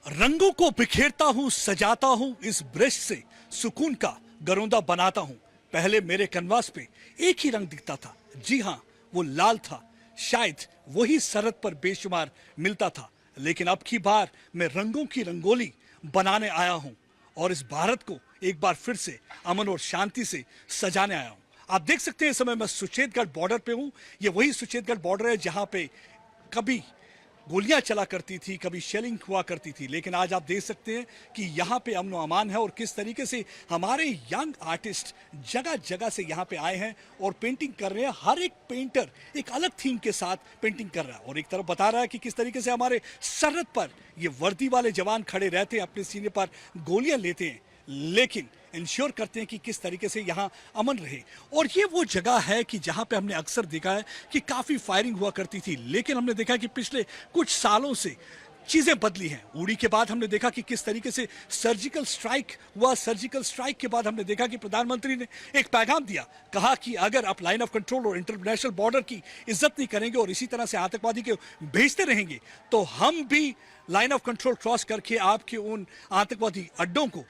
रंगों को बिखेरता हूं, सजाता हूं, इस ब्रश से सुकून का गरोंदा बनाता हूं। पहले मेरे कैनवास पे एक ही रंग दिखता था, जी हां, वो लाल था। शायद वही सरहद पर बेशुमार मिलता था, लेकिन अब की बार मैं रंगों की रंगोली बनाने आया हूं और इस भारत को एक बार फिर से अमन और शांति से सजाने आया हूं। आप देख सकते हैं इस समय मैं सुचेतगढ़ बॉर्डर पे हूं। ये वही सुचेतगढ़ बॉर्डर है जहां पे कभी गोलियां चला करती थी, कभी शेलिंग हुआ करती थी, लेकिन आज आप देख सकते हैं कि यहाँ पे अमन अमान है और किस तरीके से हमारे यंग आर्टिस्ट जगह जगह से यहाँ पे आए हैं और पेंटिंग कर रहे हैं। हर एक पेंटर एक अलग थीम के साथ पेंटिंग कर रहा है और एक तरफ बता रहा है कि किस तरीके से हमारे सरहद पर ये वर्दी वाले जवान खड़े रहते हैं, अपने सीने पर गोलियां लेते हैं, लेकिन इंश्योर करते हैं कि किस तरीके से यहाँ अमन रहे। और ये वो जगह है कि जहाँ पे हमने अक्सर देखा है कि काफ़ी फायरिंग हुआ करती थी, लेकिन हमने देखा है कि पिछले कुछ सालों से चीज़ें बदली हैं। उड़ी के बाद हमने देखा कि किस तरीके से सर्जिकल स्ट्राइक हुआ। सर्जिकल स्ट्राइक के बाद हमने देखा कि प्रधानमंत्री ने एक पैगाम दिया, कहा कि अगर आप लाइन ऑफ कंट्रोल और इंटरनेशनल बॉर्डर की इज्जत नहीं करेंगे और इसी तरह से आतंकवादी के भेजते रहेंगे तो हम भी लाइन ऑफ कंट्रोल क्रॉस करके आपके उन आतंकवादी अड्डों को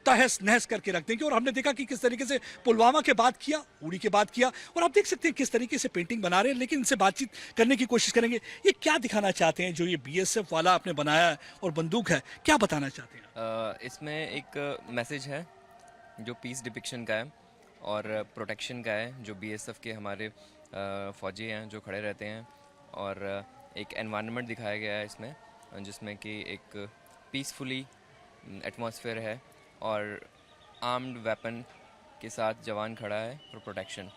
तहस नहस करके रख देंगे। और हमने देखा कि किस तरीके से पुलवामा के बाद किया, उड़ी के बाद किया, और आप देख सकते हैं किस तरीके से पेंटिंग बना रहे हैं। लेकिन इनसे बातचीत करने की कोशिश करेंगे, ये क्या दिखाना चाहते हैं जो ये बीएसएफ वाला आपने बनाया है और बंदूक है, क्या बताना चाहते हैं? इसमें एक मैसेज है जो पीस डिपिक्शन का है और प्रोटेक्शन का है, जो बीएसएफ के हमारे फौजी हैं जो खड़े रहते हैं, और एक एनवायरनमेंट दिखाया गया है इसमें जिसमें कि एक पीसफुली एटमॉस्फेयर है और आर्म्ड वेपन के साथ जवान खड़ा है फॉर प्रोटेक्शन।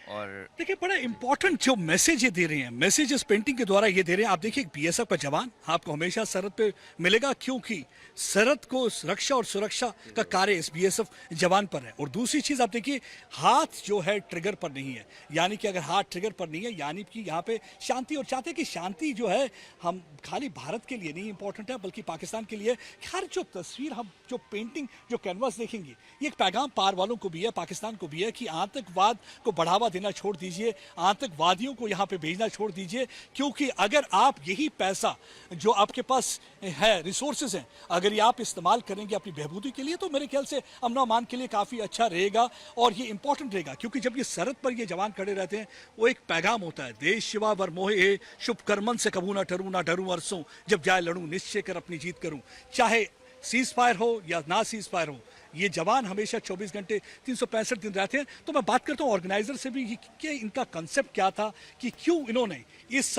और देखिए बड़ा इंपॉर्टेंट जो मैसेज ये दे रहे हैं, मैसेज इस पेंटिंग के द्वारा ये दे रहे हैं। आप देखिए बीएसएफ का जवान आपको हमेशा सरहद पे मिलेगा, क्योंकि सरहद को रक्षा और सुरक्षा का कार्य इस बीएसएफ जवान पर है। और दूसरी चीज आप देखिए, हाथ जो है ट्रिगर पर नहीं है, यानी कि अगर हाथ ट्रिगर पर नहीं है यानी कि यहाँ पे शांति, और चाहते हैं कि शांति जो है हम खाली भारत के लिए नहीं इंपॉर्टेंट है बल्कि पाकिस्तान के लिए। हर जो तस्वीर हम जो पेंटिंग जो कैनवास देखेंगे, ये एक पैगाम पार वालों को भी है, पाकिस्तान को भी है कि आतंकवाद को बढ़ावा देना छोड़ दीजिए, आतंकवादियों को यहाँ पे भेजना छोड़ दीजिए। क्योंकि अगर आप यही पैसा जो आपके पास है, रिसोर्सेज हैं, अगर ये आप इस्तेमाल करेंगे अपनी बहबूदी के लिए, तो मेरे ख्याल से अमन अमान के लिए काफ़ी अच्छा रहेगा और ये इंपॉर्टेंट रहेगा। क्योंकि जब ये सरहद पर ये जवान खड़े रहते हैं, वो एक पैगाम होता है, देश शिवा वर मोहे शुभ कर्मन से कबू ना डरूं, ना डरूं अरसों, जब जाए लड़ूं निश्चय कर अपनी जीत करूं। चाहे सीज फायर हो या ना सीज फायर हो, ये जवान हमेशा 24 घंटे 365 दिन रहते हैं। तो मैं बात करता हूँ ऑर्गेनाइजर से भी कि इनका कंसेप्ट क्या था, कि क्यों इन्होंने इस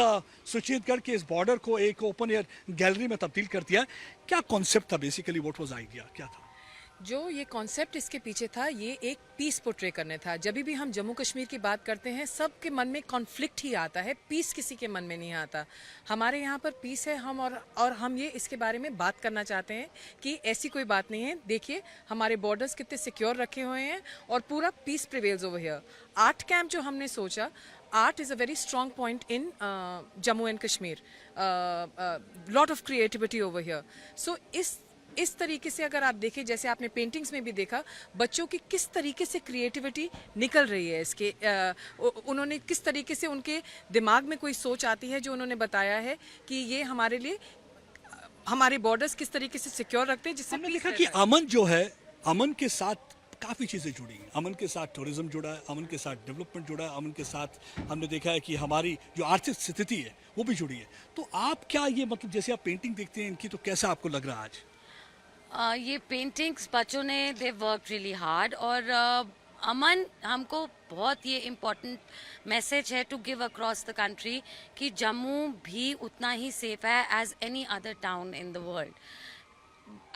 सुचेतगढ़ के इस बॉर्डर को एक ओपन एयर गैलरी में तब्दील कर दिया। क्या कॉन्सेप्ट था बेसिकली, व्हाट वाज आइडिया, क्या था? जो ये कॉन्सेप्ट इसके पीछे था, ये एक पीस पोर्ट्रे करने था। जब भी हम जम्मू कश्मीर की बात करते हैं, सबके मन में कॉन्फ्लिक्ट ही आता है, पीस किसी के मन में नहीं आता। हमारे यहाँ पर पीस है, हम और हम ये इसके बारे में बात करना चाहते हैं कि ऐसी कोई बात नहीं है। देखिए हमारे बॉर्डर्स कितने सिक्योर रखे हुए हैं और पूरा peace prevails over here. Art camp जो हमने सोचा, art is a very strong point in Jammu and Kashmir. Lot of creativity over here. So इस तरीके से अगर आप देखें, जैसे आपने पेंटिंग्स में भी देखा, बच्चों की किस तरीके से क्रिएटिविटी निकल रही है इसके, उन्होंने किस तरीके से उनके दिमाग में कोई सोच आती है जो उन्होंने बताया है कि ये हमारे लिए हमारे बॉर्डर्स किस तरीके से सिक्योर रखते हैं, जिससे हमने देखा कि अमन जो है, अमन के साथ काफ़ी चीज़ें जुड़ी हैं। अमन के साथ टूरिज्म जुड़ा है, अमन के साथ डेवलपमेंट जुड़ा है, अमन के साथ हमने देखा है कि हमारी जो आर्थिक स्थिति है वो भी जुड़ी है। तो आप क्या ये मतलब जैसे आप पेंटिंग देखते हैं इनकी, तो कैसा आपको लग रहा है आज? ये पेंटिंग्स बच्चों ने दे वर्क रियली हार्ड, और अमन हमको बहुत ये इम्पोर्टेंट मैसेज है to give across the country कि जम्मू भी उतना ही सेफ है as any other town in the world.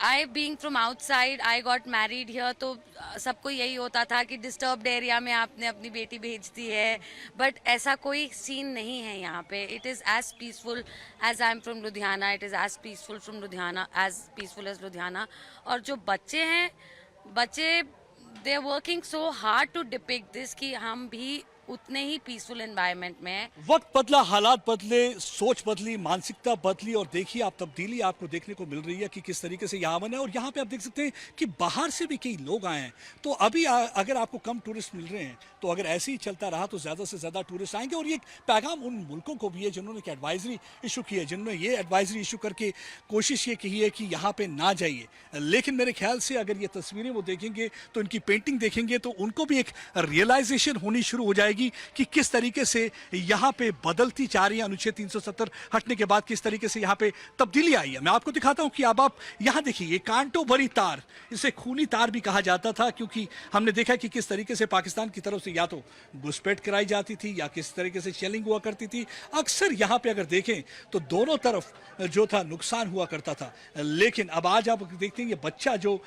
I being from outside, I got married here, तो सबको यही होता था कि डिस्टर्ब्ड एरिया में आपने अपनी बेटी भेज दी है, बट ऐसा कोई सीन नहीं है यहाँ पे। It is as peaceful as I am from Ludhiana, it is as peaceful from Ludhiana, as peaceful as Ludhiana. और जो बच्चे हैं, बच्चे they are working so hard to depict this कि हम भी उतने ही पीसफुल एनवायरनमेंट में है। वक्त बदला, हालात बदले, सोच बदली, मानसिकता बदली और देखिए आप तब्दीली आपको देखने को मिल रही है कि किस तरीके से यहाँ अमन है। और यहाँ पे आप देख सकते हैं कि बाहर से भी कई लोग आए हैं। तो अभी अगर आपको कम टूरिस्ट मिल रहे हैं तो अगर ऐसे ही चलता रहा तो ज़्यादा से ज़्यादा टूरिस्ट आएंगे। और ये एक पैगाम उन मुल्कों को भी है जिन्होंने एक एडवाइजरी इशू की है, जिन्होंने ये एडवाइजरी इशू करके कोशिश ये की है कि यहाँ पे ना जाइए। लेकिन मेरे ख्याल से अगर ये तस्वीरें वो देखेंगे तो इनकी पेंटिंग देखेंगे तो उनको भी एक रियलाइजेशन होनी शुरू हो जाएगी कि किस तरीके से यहाँ पे बदलती जा रही है। अनुच्छेद 370 हटने के बाद किस तरीके से यहाँ पे तब्दीली आई है। मैं आपको दिखाता हूँ कि अब आप यहाँ देखिए, ये कांटों भरी तार, इसे खूनी तार भी कहा जाता था, क्योंकि हमने देखा कि किस तरीके से पाकिस्तान की तरफ से या तो घुसपैठ कराई जाती थी या किस तरीके से शेलिंग हुआ करती थी। अक्सर यहाँ पे अगर देखें तो दोनों तरफ जो था नुकसान हुआ करता था। लेकिन अब आज आप देखते हैं ये बच्चा जो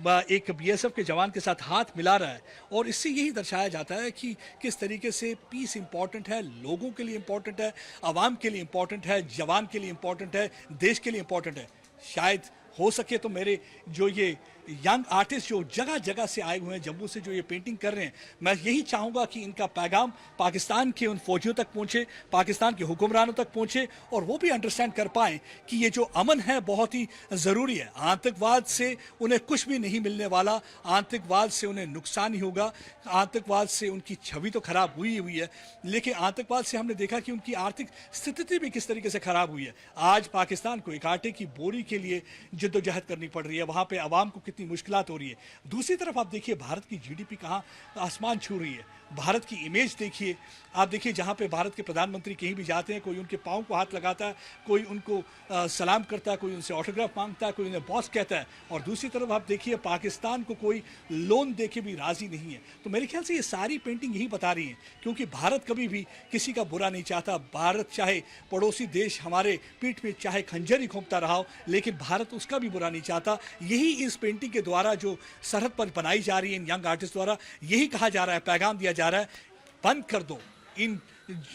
एक बीएसएफ के जवान के साथ हाथ मिला रहा है, और इससे यही दर्शाया जाता है कि किस तरीके से पीस इंपॉर्टेंट है, लोगों के लिए इंपॉर्टेंट है, आवाम के लिए इंपॉर्टेंट है, जवान के लिए इंपॉर्टेंट है, देश के लिए इंपॉर्टेंट है। शायद हो सके तो मेरे जो ये यंग आर्टिस्ट जो जगह जगह से आए हुए हैं, जम्मू से जो ये पेंटिंग कर रहे हैं, मैं यही चाहूँगा कि इनका पैगाम पाकिस्तान के उन फौजियों तक पहुँचे, पाकिस्तान के हुक्मरानों तक पहुँचे, और वो भी अंडरस्टैंड कर पाएँ कि ये जो अमन है बहुत ही ज़रूरी है। आतंकवाद से उन्हें कुछ भी नहीं मिलने वाला, आतंकवाद से उन्हें नुकसान ही होगा। आतंकवाद से उनकी छवि तो खराब हुई हुई है, लेकिन आतंकवाद से हमने देखा कि उनकी आर्थिक स्थिति भी किस तरीके से खराब हुई है। आज पाकिस्तान को एक आटे की बोरी के लिए जद्दोजहद करनी पड़ रही है, वहाँ पे आवाम को कितनी मुश्किलात हो रही है। दूसरी तरफ आप देखिए भारत की जीडीपी कहाँ आसमान छू रही है। भारत की इमेज देखिए, आप देखिए जहाँ पे भारत के प्रधानमंत्री कहीं भी जाते हैं, कोई उनके पाँव को हाथ लगाता है, कोई उनको सलाम करता है, कोई उनसे ऑटोग्राफ मांगता है, कोई उन्हें बॉस कहता है। और दूसरी तरफ आप देखिए पाकिस्तान को कोई लोन दे के भी राज़ी नहीं है। तो मेरे ख्याल से ये सारी पेंटिंग यही बता रही है, क्योंकि भारत कभी भी किसी का बुरा नहीं चाहता। भारत चाहे पड़ोसी देश हमारे पीठ पे चाहे खंजर ही घोंपता रहा हो, लेकिन भारत उसका भी बुरा नहीं चाहता। यही इस पेंटिंग के द्वारा जो सरहद पर बनाई जा रही है इन यंग आर्टिस्ट द्वारा, यही कहा जा रहा है, पैगाम दिया जा रहा है, बंद कर दो इन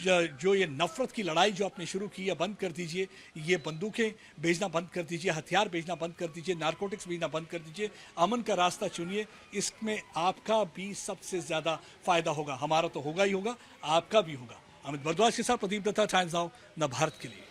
जो ये नफरत की लड़ाई जो आपने शुरू की है, बंद कर दीजिए। ये बंदूकें बेचना बंद कर दीजिए, हथियार बेचना बंद कर दीजिए, नारकोटिक्स बेचना बंद कर दीजिए, अमन का रास्ता चुनिए। इसमें आपका भी सबसे ज़्यादा फायदा होगा। हमारा तो होगा ही होगा, आपका भी होगा। अमित भारद्वाज के साथ प्रदीप दत्ता, टाइम्स नाउ, न भारत के लिए।